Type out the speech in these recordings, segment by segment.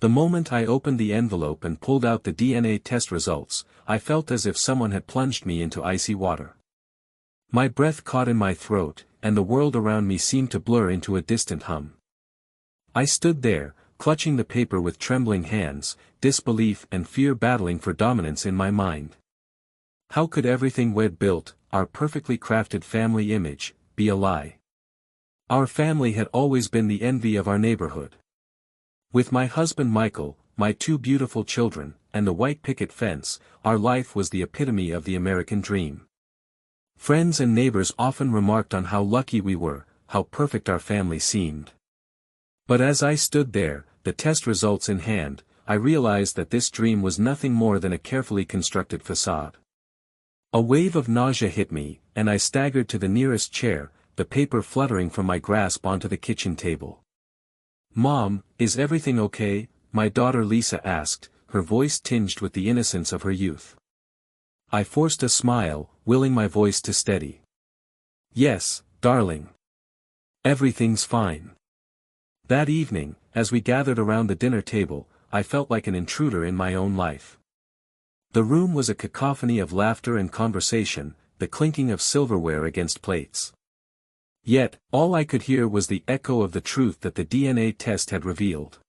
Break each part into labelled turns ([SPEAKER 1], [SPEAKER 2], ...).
[SPEAKER 1] The moment I opened the envelope and pulled out the DNA test results, I felt as if someone had plunged me into icy water. My breath caught in my throat, and the world around me seemed to blur into a distant hum. I stood there, clutching the paper with trembling hands, disbelief and fear battling for dominance in my mind. How could everything we'd built, our perfectly crafted family image, be a lie? Our family had always been the envy of our neighborhood. With my husband Michael, my two beautiful children, and the white picket fence, our life was the epitome of the American dream. Friends and neighbors often remarked on how lucky we were, how perfect our family seemed. But as I stood there, the test results in hand, I realized that this dream was nothing more than a carefully constructed facade. A wave of nausea hit me, and I staggered to the nearest chair, the paper fluttering from my grasp onto the kitchen table. "Mom, is everything okay?" my daughter Lisa asked, her voice tinged with the innocence of her youth. I forced a smile, willing my voice to steady. "Yes, darling. Everything's fine." That evening, as we gathered around the dinner table, I felt like an intruder in my own life. The room was a cacophony of laughter and conversation, the clinking of silverware against plates. Yet, all I could hear was the echo of the truth that the DNA test had revealed.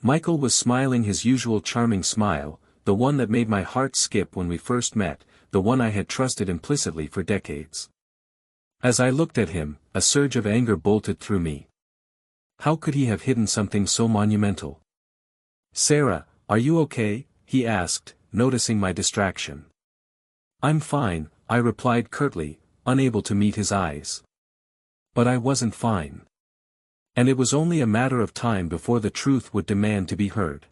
[SPEAKER 1] Michael was smiling his usual charming smile, the one that made my heart skip when we first met, the one I had trusted implicitly for decades. As I looked at him, a surge of anger bolted through me. How could he have hidden something so monumental? "Sarah, are you okay?" he asked, noticing my distraction. "I'm fine," I replied curtly, unable to meet his eyes. But I wasn't fine. And it was only a matter of time before the truth would demand to be heard.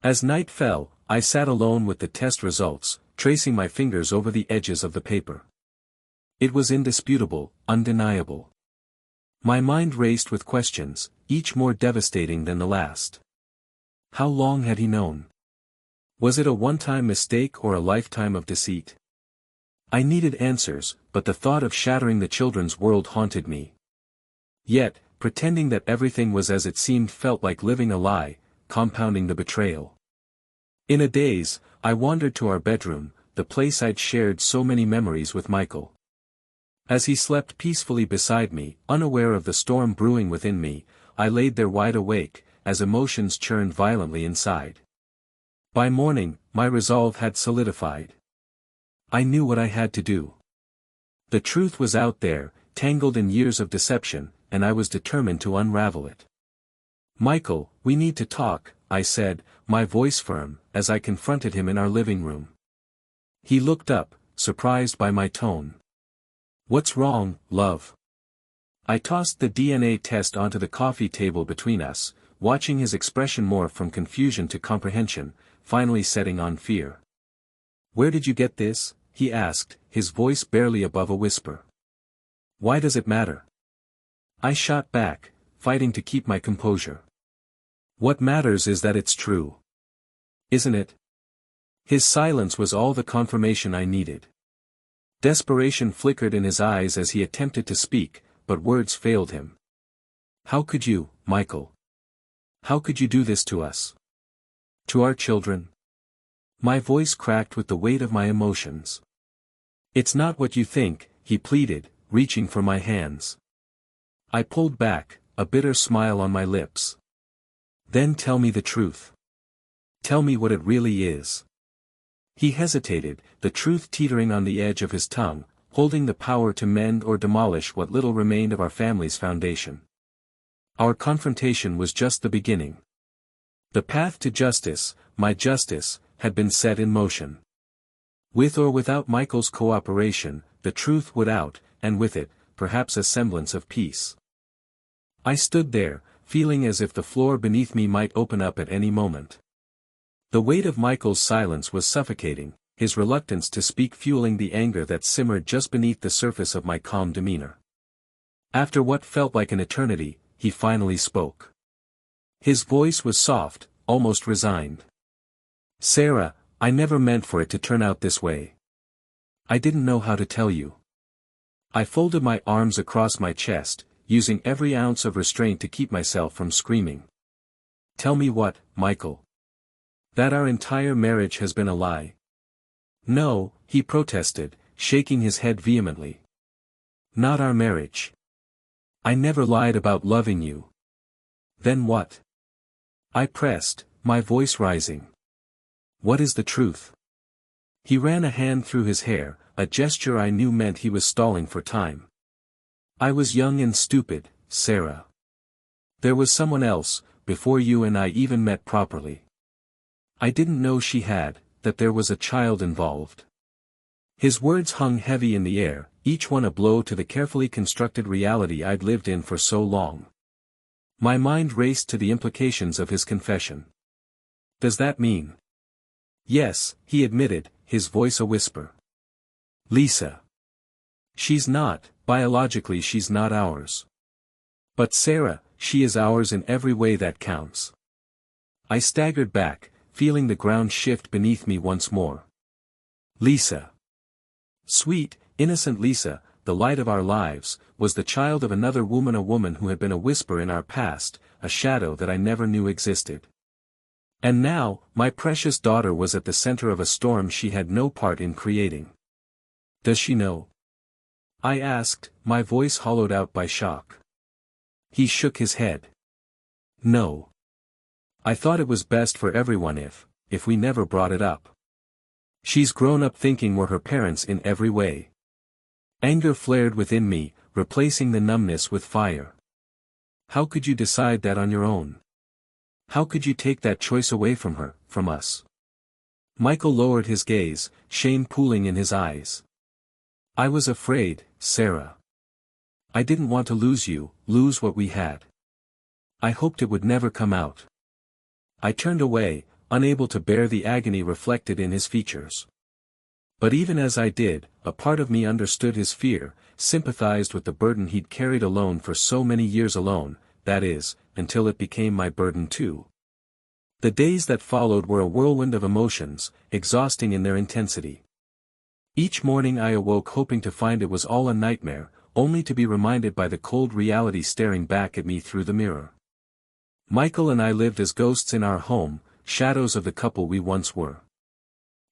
[SPEAKER 1] As night fell, I sat alone with the test results, tracing my fingers over the edges of the paper. It was indisputable, undeniable. My mind raced with questions, each more devastating than the last. How long had he known? Was it a one-time mistake or a lifetime of deceit? I needed answers, but the thought of shattering the children's world haunted me. Yet, pretending that everything was as it seemed felt like living a lie, compounding the betrayal. In a daze, I wandered to our bedroom, the place I'd shared so many memories with Michael. As he slept peacefully beside me, unaware of the storm brewing within me, I laid there wide awake, as emotions churned violently inside. By morning, my resolve had solidified. I knew what I had to do. The truth was out there, tangled in years of deception, and I was determined to unravel it. "Michael, we need to talk," I said, my voice firm, as I confronted him in our living room. He looked up, surprised by my tone. "What's wrong, love?" I tossed the DNA test onto the coffee table between us, watching his expression morph from confusion to comprehension, finally setting on fear. "Where did you get this?" he asked, his voice barely above a whisper. "Why does it matter?" I shot back, fighting to keep my composure. "What matters is that it's true. Isn't it?" His silence was all the confirmation I needed. Desperation flickered in his eyes as he attempted to speak, but words failed him. "How could you, Michael? How could you do this to us? To our children?" My voice cracked with the weight of my emotions. "It's not what you think," he pleaded, reaching for my hands. I pulled back, a bitter smile on my lips. "Then tell me the truth. Tell me what it really is." He hesitated, the truth teetering on the edge of his tongue, holding the power to mend or demolish what little remained of our family's foundation. Our confrontation was just the beginning. The path to justice, my justice, had been set in motion. With or without Michael's cooperation, the truth would out, and with it, perhaps a semblance of peace. I stood there, feeling as if the floor beneath me might open up at any moment. The weight of Michael's silence was suffocating, his reluctance to speak fueling the anger that simmered just beneath the surface of my calm demeanor. After what felt like an eternity, he finally spoke. His voice was soft, almost resigned. "Sarah, I never meant for it to turn out this way. I didn't know how to tell you." I folded my arms across my chest, using every ounce of restraint to keep myself from screaming. Tell me what, Michael? That our entire marriage has been a lie? No, he protested, shaking his head vehemently. Not our marriage. I never lied about loving you. Then what? I pressed, my voice rising. What is the truth? He ran a hand through his hair, a gesture I knew meant he was stalling for time. I was young and stupid, Sarah. There was someone else, before you and I even met properly. I didn't know she had, that there was a child involved. His words hung heavy in the air, each one a blow to the carefully constructed reality I'd lived in for so long. My mind raced to the implications of his confession. Does that mean? Yes, he admitted, his voice a whisper. Lisa. She's not, biologically she's not ours. But Sarah, she is ours in every way that counts. I staggered back, feeling the ground shift beneath me once more. Lisa. Sweet, innocent Lisa, the light of our lives, was the child of another woman, a woman who had been a whisper in our past, a shadow that I never knew existed. And now, my precious daughter was at the center of a storm she had no part in creating. Does she know? I asked, my voice hollowed out by shock. He shook his head. No. I thought it was best for everyone if we never brought it up. She's grown up thinking we're her parents in every way. Anger flared within me, replacing the numbness with fire. How could you decide that on your own? How could you take that choice away from her, from us? Michael lowered his gaze, shame pooling in his eyes. I was afraid, Sarah. I didn't want to lose you, lose what we had. I hoped it would never come out. I turned away, unable to bear the agony reflected in his features. But even as I did, a part of me understood his fear, sympathized with the burden he'd carried alone for so many years alone, that is, until it became my burden too. The days that followed were a whirlwind of emotions, exhausting in their intensity. Each morning I awoke hoping to find it was all a nightmare, only to be reminded by the cold reality staring back at me through the mirror. Michael and I lived as ghosts in our home, shadows of the couple we once were.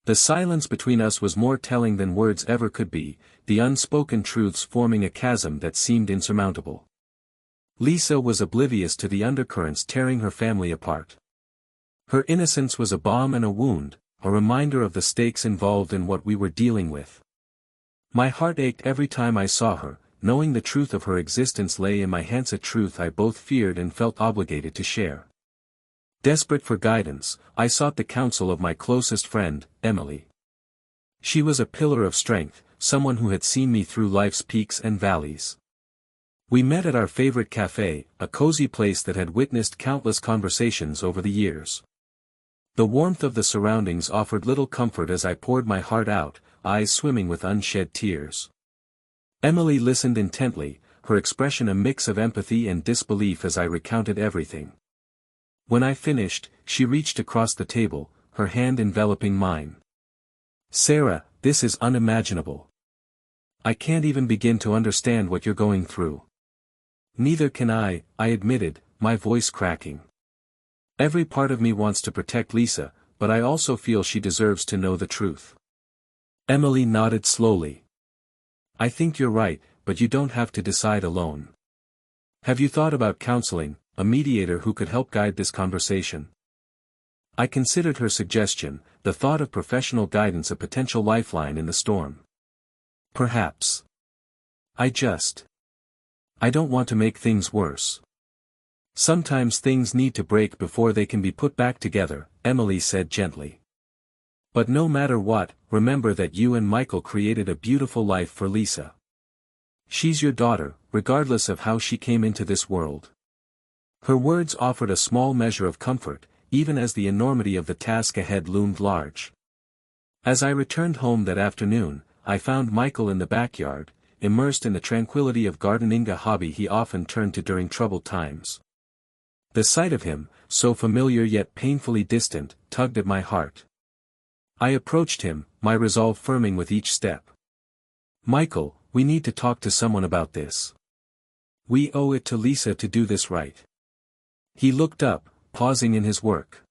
[SPEAKER 1] The silence between us was more telling than words ever could be, the unspoken truths forming a chasm that seemed insurmountable. Lisa was oblivious to the undercurrents tearing her family apart. Her innocence was a balm and a wound, a reminder of the stakes involved in what we were dealing with. My heart ached every time I saw her, knowing the truth of her existence lay in my hands, a truth I both feared and felt obligated to share. Desperate for guidance, I sought the counsel of my closest friend, Emily. She was a pillar of strength, someone who had seen me through life's peaks and valleys. We met at our favorite cafe, a cozy place that had witnessed countless conversations over the years. The warmth of the surroundings offered little comfort as I poured my heart out, eyes swimming with unshed tears. Emily listened intently, her expression a mix of empathy and disbelief as I recounted everything. When I finished, she reached across the table, her hand enveloping mine. Sarah, this is unimaginable. I can't even begin to understand what you're going through. Neither can I admitted, my voice cracking. Every part of me wants to protect Lisa, but I also feel she deserves to know the truth. Emily nodded slowly. I think you're right, but you don't have to decide alone. Have you thought about counseling, a mediator who could help guide this conversation? I considered her suggestion, the thought of professional guidance a potential lifeline in the storm. Perhaps. I don't want to make things worse. Sometimes things need to break before they can be put back together, Emily said gently. But no matter what, remember that you and Michael created a beautiful life for Lisa. She's your daughter, regardless of how she came into this world. Her words offered a small measure of comfort, even as the enormity of the task ahead loomed large. As I returned home that afternoon, I found Michael in the backyard, immersed in the tranquility of gardening, a hobby he often turned to during troubled times. The sight of him, so familiar yet painfully distant, tugged at my heart. I approached him, my resolve firming with each step. Michael, we need to talk to someone about this. We owe it to Lisa to do this right. He looked up, pausing in his work.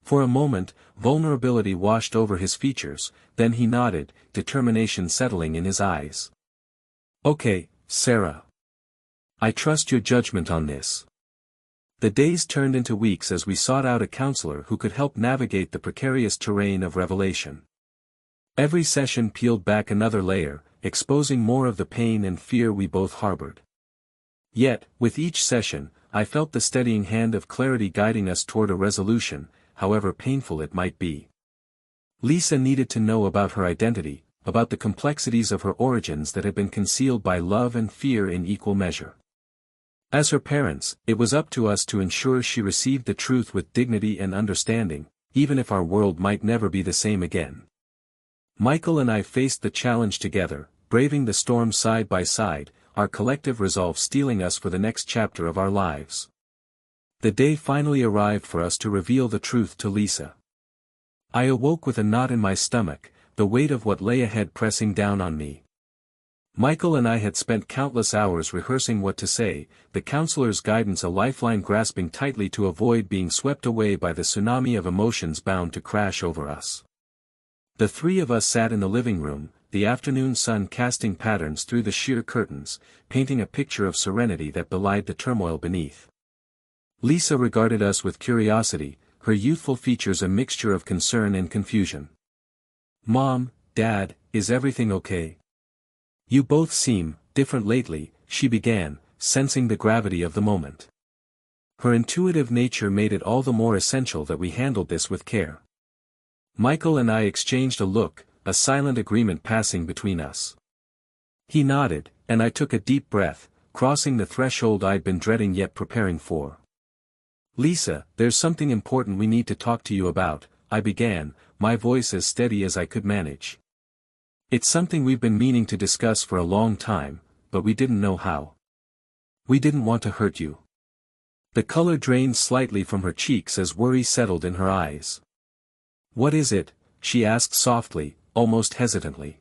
[SPEAKER 1] For a moment, vulnerability washed over his features, then he nodded, determination settling in his eyes. "Okay, Sarah. I trust your judgment on this." The days turned into weeks as we sought out a counselor who could help navigate the precarious terrain of revelation. Every session peeled back another layer, exposing more of the pain and fear we both harbored. Yet, with each session, I felt the steadying hand of clarity guiding us toward a resolution, however painful it might be. Lisa needed to know about her identity, about the complexities of her origins that had been concealed by love and fear in equal measure. As her parents, it was up to us to ensure she received the truth with dignity and understanding, even if our world might never be the same again. Michael and I faced the challenge together, braving the storm side by side, our collective resolve steeling us for the next chapter of our lives. The day finally arrived for us to reveal the truth to Lisa. I awoke with a knot in my stomach, the weight of what lay ahead pressing down on me. Michael and I had spent countless hours rehearsing what to say, the counselor's guidance a lifeline grasping tightly to avoid being swept away by the tsunami of emotions bound to crash over us. The three of us sat in the living room, the afternoon sun casting patterns through the sheer curtains, painting a picture of serenity that belied the turmoil beneath. Lisa regarded us with curiosity, her youthful features a mixture of concern and confusion. "Mom, Dad, is everything okay? You both seem different lately," she began, sensing the gravity of the moment. Her intuitive nature made it all the more essential that we handled this with care. Michael and I exchanged a look, a silent agreement passing between us. He nodded, and I took a deep breath, crossing the threshold I'd been dreading yet preparing for. "Lisa, there's something important we need to talk to you about," I began, my voice as steady as I could manage. "It's something we've been meaning to discuss for a long time, but we didn't know how. We didn't want to hurt you." The color drained slightly from her cheeks as worry settled in her eyes. "What is it?" she asked softly, almost hesitantly.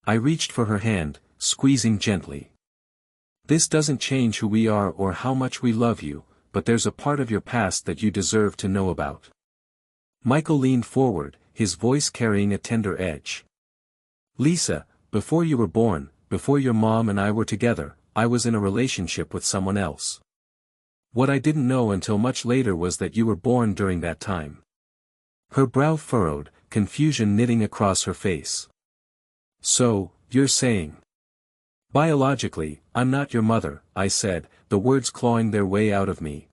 [SPEAKER 1] I reached for her hand, squeezing gently. "This doesn't change who we are or how much we love you, but there's a part of your past that you deserve to know about." Michael leaned forward, his voice carrying a tender edge. "Lisa, before you were born, before your mom and I were together, I was in a relationship with someone else. What I didn't know until much later was that you were born during that time." Her brow furrowed, confusion knitting across her face. "So, you're saying? Biologically, I'm not your mother," I said, the words clawing their way out of me.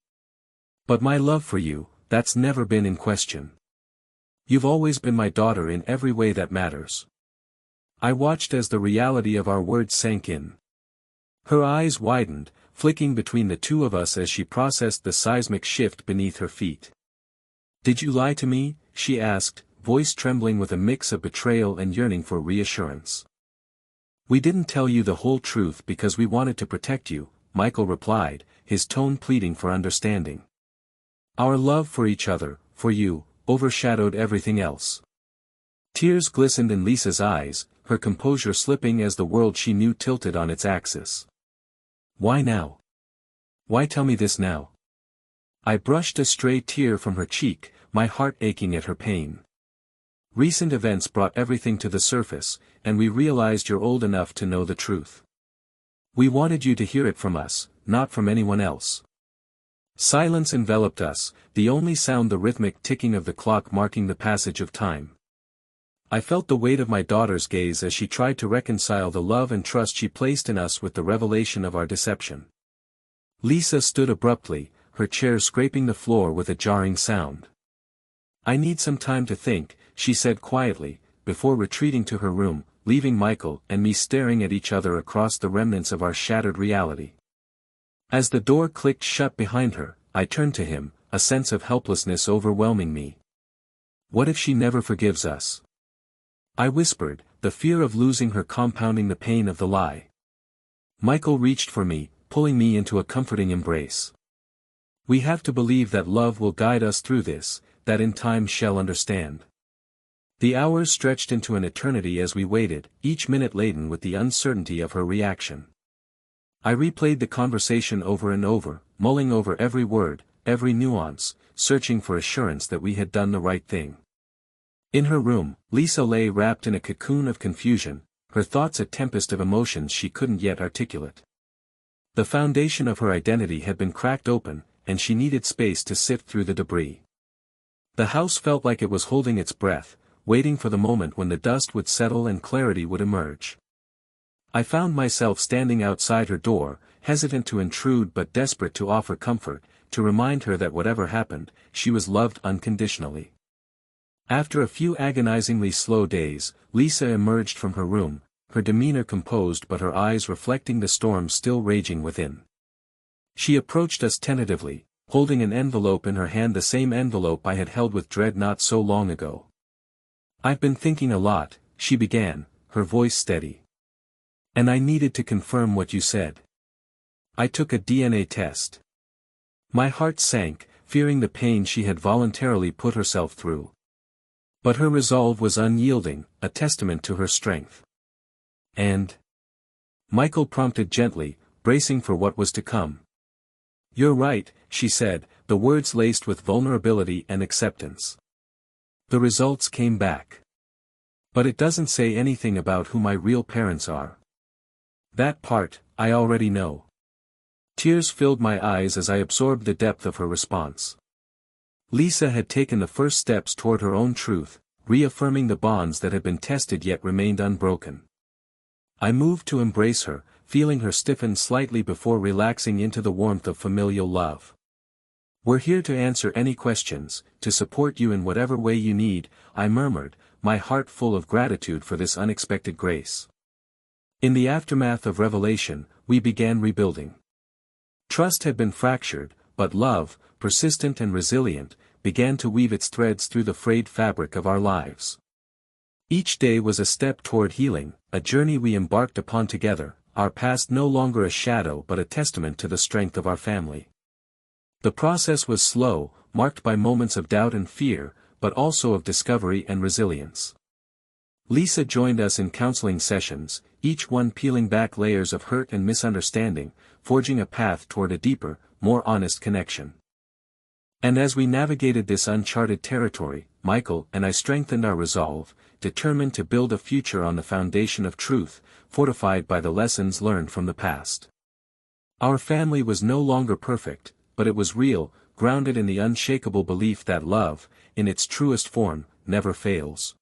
[SPEAKER 1] "But my love for you, that's never been in question. You've always been my daughter in every way that matters." I watched as the reality of our words sank in. Her eyes widened, flicking between the two of us as she processed the seismic shift beneath her feet. "Did you lie to me?" she asked, voice trembling with a mix of betrayal and yearning for reassurance. "We didn't tell you the whole truth because we wanted to protect you," Michael replied, his tone pleading for understanding. "Our love for each other, for you, overshadowed everything else." Tears glistened in Lisa's eyes, her composure slipping as the world she knew tilted on its axis. "Why now? Why tell me this now?" I brushed a stray tear from her cheek, my heart aching at her pain. "Recent events brought everything to the surface, and we realized you're old enough to know the truth. We wanted you to hear it from us, not from anyone else." Silence enveloped us, the only sound the rhythmic ticking of the clock marking the passage of time. I felt the weight of my daughter's gaze as she tried to reconcile the love and trust she placed in us with the revelation of our deception. Lisa stood abruptly, her chair scraping the floor with a jarring sound. "I need some time to think," she said quietly, before retreating to her room, leaving Michael and me staring at each other across the remnants of our shattered reality. As the door clicked shut behind her, I turned to him, a sense of helplessness overwhelming me. "What if she never forgives us?" I whispered, the fear of losing her compounding the pain of the lie. Michael reached for me, pulling me into a comforting embrace. "We have to believe that love will guide us through this, that in time shall understand." The hours stretched into an eternity as we waited, each minute laden with the uncertainty of her reaction. I replayed the conversation over and over, mulling over every word, every nuance, searching for assurance that we had done the right thing. In her room, Lisa lay wrapped in a cocoon of confusion, her thoughts a tempest of emotions she couldn't yet articulate. The foundation of her identity had been cracked open, and she needed space to sift through the debris. The house felt like it was holding its breath, waiting for the moment when the dust would settle and clarity would emerge. I found myself standing outside her door, hesitant to intrude but desperate to offer comfort, to remind her that whatever happened, she was loved unconditionally. After a few agonizingly slow days, Lisa emerged from her room, her demeanor composed but her eyes reflecting the storm still raging within. She approached us tentatively, holding an envelope in her hand, the same envelope I had held with dread not so long ago. "I've been thinking a lot," she began, her voice steady. "And I needed to confirm what you said. I took a DNA test." My heart sank, fearing the pain she had voluntarily put herself through. But her resolve was unyielding, a testament to her strength. "And?" Michael prompted gently, bracing for what was to come. "You're right," she said, the words laced with vulnerability and acceptance. "The results came back. But it doesn't say anything about who my real parents are." "That part, I already know." Tears filled my eyes as I absorbed the depth of her response. Lisa had taken the first steps toward her own truth, reaffirming the bonds that had been tested yet remained unbroken. I moved to embrace her, feeling her stiffen slightly before relaxing into the warmth of familial love. "We're here to answer any questions, to support you in whatever way you need," I murmured, my heart full of gratitude for this unexpected grace. In the aftermath of revelation, we began rebuilding. Trust had been fractured, but love, persistent and resilient, began to weave its threads through the frayed fabric of our lives. Each day was a step toward healing, a journey we embarked upon together, our past no longer a shadow but a testament to the strength of our family. The process was slow, marked by moments of doubt and fear, but also of discovery and resilience. Lisa joined us in counseling sessions, each one peeling back layers of hurt and misunderstanding, forging a path toward a deeper, more honest connection. And as we navigated this uncharted territory, Michael and I strengthened our resolve, determined to build a future on the foundation of truth, fortified by the lessons learned from the past. Our family was no longer perfect, but it was real, grounded in the unshakable belief that love, in its truest form, never fails.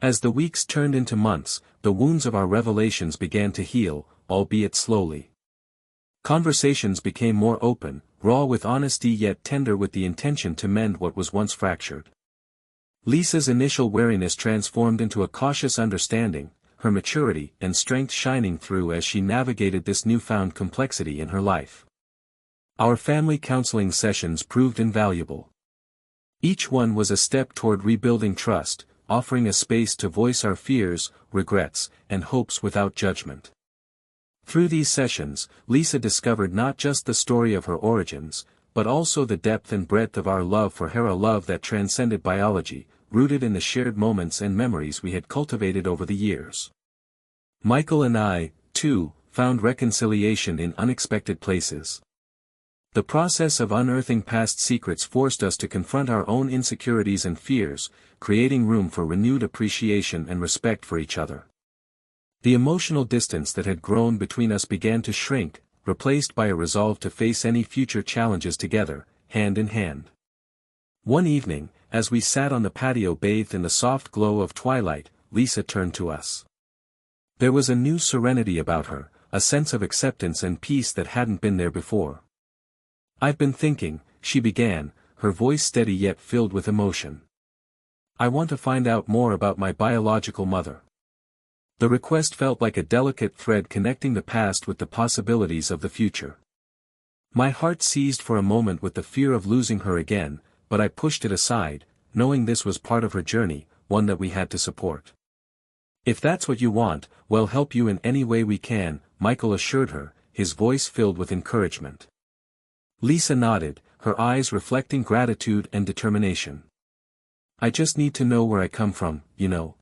[SPEAKER 1] As the weeks turned into months, the wounds of our revelations began to heal, albeit slowly. Conversations became more open, raw with honesty yet tender with the intention to mend what was once fractured. Lisa's initial wariness transformed into a cautious understanding, her maturity and strength shining through as she navigated this newfound complexity in her life. Our family counseling sessions proved invaluable. Each one was a step toward rebuilding trust, offering a space to voice our fears, regrets, and hopes without judgment. Through these sessions, Lisa discovered not just the story of her origins, but also the depth and breadth of our love for her, a love that transcended biology, rooted in the shared moments and memories we had cultivated over the years. Michael and I, too, found reconciliation in unexpected places. The process of unearthing past secrets forced us to confront our own insecurities and fears, creating room for renewed appreciation and respect for each other. The emotional distance that had grown between us began to shrink, replaced by a resolve to face any future challenges together, hand in hand. One evening, as we sat on the patio bathed in the soft glow of twilight, Lisa turned to us. There was a new serenity about her, a sense of acceptance and peace that hadn't been there before. "I've been thinking," she began, her voice steady yet filled with emotion. "I want to find out more about my biological mother." The request felt like a delicate thread connecting the past with the possibilities of the future. My heart seized for a moment with the fear of losing her again, but I pushed it aside, knowing this was part of her journey, one that we had to support. "If that's what you want, we'll help you in any way we can," Michael assured her, his voice filled with encouragement. Lisa nodded, her eyes reflecting gratitude and determination. "I just need to know where I come from, you know."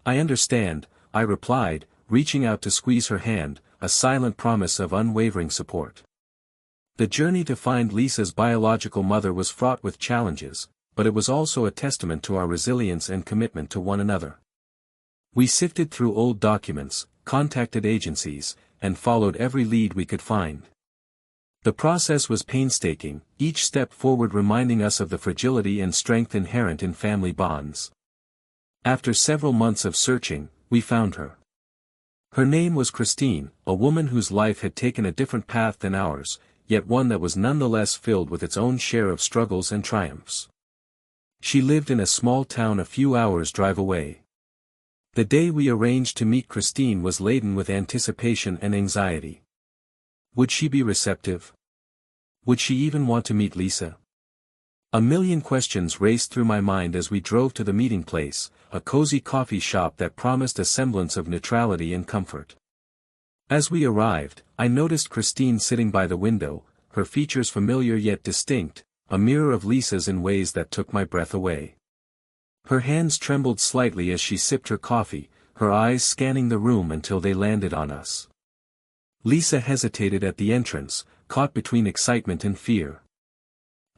[SPEAKER 1] "I understand," I replied, reaching out to squeeze her hand, a silent promise of unwavering support. The journey to find Lisa's biological mother was fraught with challenges, but it was also a testament to our resilience and commitment to one another. We sifted through old documents, contacted agencies, and followed every lead we could find. The process was painstaking, each step forward reminding us of the fragility and strength inherent in family bonds. After several months of searching, we found her. Her name was Christine, a woman whose life had taken a different path than ours, yet one that was nonetheless filled with its own share of struggles and triumphs. She lived in a small town a few hours' drive away. The day we arranged to meet Christine was laden with anticipation and anxiety. Would she be receptive? Would she even want to meet Lisa? A million questions raced through my mind as we drove to the meeting place, a cozy coffee shop that promised a semblance of neutrality and comfort. As we arrived, I noticed Christine sitting by the window, her features familiar yet distinct, a mirror of Lisa's in ways that took my breath away. Her hands trembled slightly as she sipped her coffee, her eyes scanning the room until they landed on us. Lisa hesitated at the entrance, caught between excitement and fear.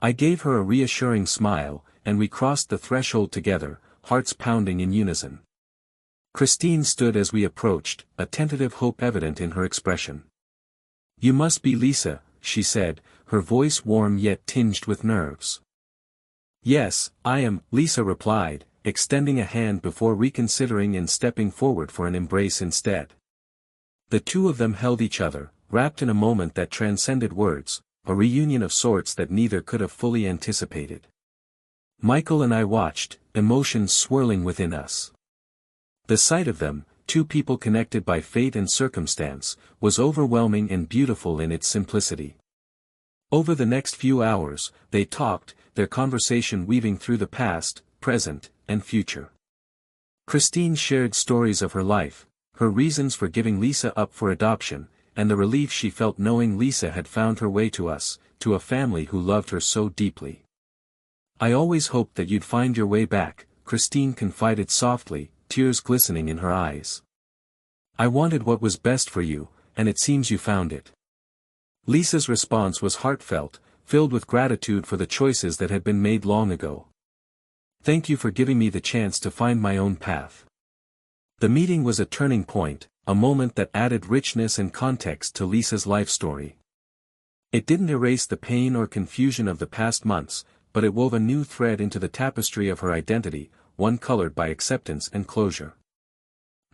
[SPEAKER 1] I gave her a reassuring smile, and we crossed the threshold together, hearts pounding in unison. Christine stood as we approached, a tentative hope evident in her expression. "You must be Lisa," she said, her voice warm yet tinged with nerves. "Yes, I am," Lisa replied, extending a hand before reconsidering and stepping forward for an embrace instead. The two of them held each other, wrapped in a moment that transcended words, a reunion of sorts that neither could have fully anticipated. Michael and I watched, emotions swirling within us. The sight of them, two people connected by fate and circumstance, was overwhelming and beautiful in its simplicity. Over the next few hours, they talked, their conversation weaving through the past, present, and future. Christine shared stories of her life, her reasons for giving Lisa up for adoption, and the relief she felt knowing Lisa had found her way to us, to a family who loved her so deeply. "I always hoped that you'd find your way back," Christine confided softly, tears glistening in her eyes. "I wanted what was best for you, and it seems you found it." Lisa's response was heartfelt, filled with gratitude for the choices that had been made long ago. "Thank you for giving me the chance to find my own path." The meeting was a turning point, a moment that added richness and context to Lisa's life story. It didn't erase the pain or confusion of the past months, but it wove a new thread into the tapestry of her identity, one colored by acceptance and closure.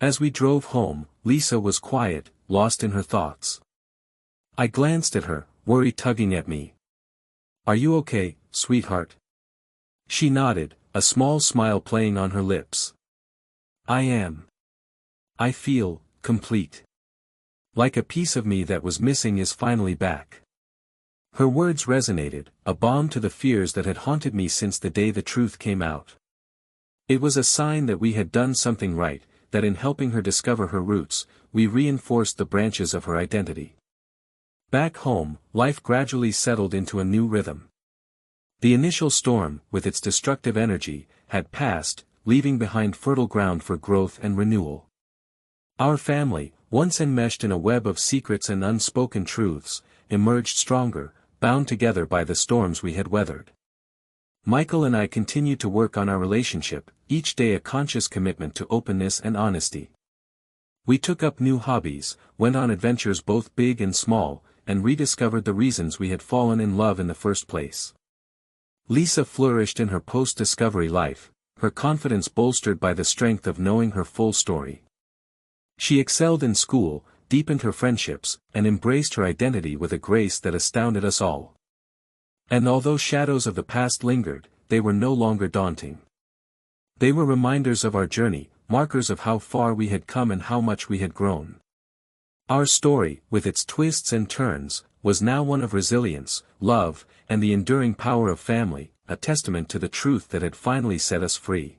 [SPEAKER 1] As we drove home, Lisa was quiet, lost in her thoughts. I glanced at her, worry tugging at me. "Are you okay, sweetheart?" She nodded, a small smile playing on her lips. "I am. I feel complete. Like a piece of me that was missing is finally back." Her words resonated, a balm to the fears that had haunted me since the day the truth came out. It was a sign that we had done something right, that in helping her discover her roots, we reinforced the branches of her identity. Back home, life gradually settled into a new rhythm. The initial storm, with its destructive energy, had passed, leaving behind fertile ground for growth and renewal. Our family, once enmeshed in a web of secrets and unspoken truths, emerged stronger, bound together by the storms we had weathered. Michael and I continued to work on our relationship, each day a conscious commitment to openness and honesty. We took up new hobbies, went on adventures both big and small, and rediscovered the reasons we had fallen in love in the first place. Lisa flourished in her post-discovery life, her confidence bolstered by the strength of knowing her full story. She excelled in school, deepened her friendships, and embraced her identity with a grace that astounded us all. And although shadows of the past lingered, they were no longer daunting. They were reminders of our journey, markers of how far we had come and how much we had grown. Our story, with its twists and turns, was now one of resilience, love, and the enduring power of family, a testament to the truth that had finally set us free.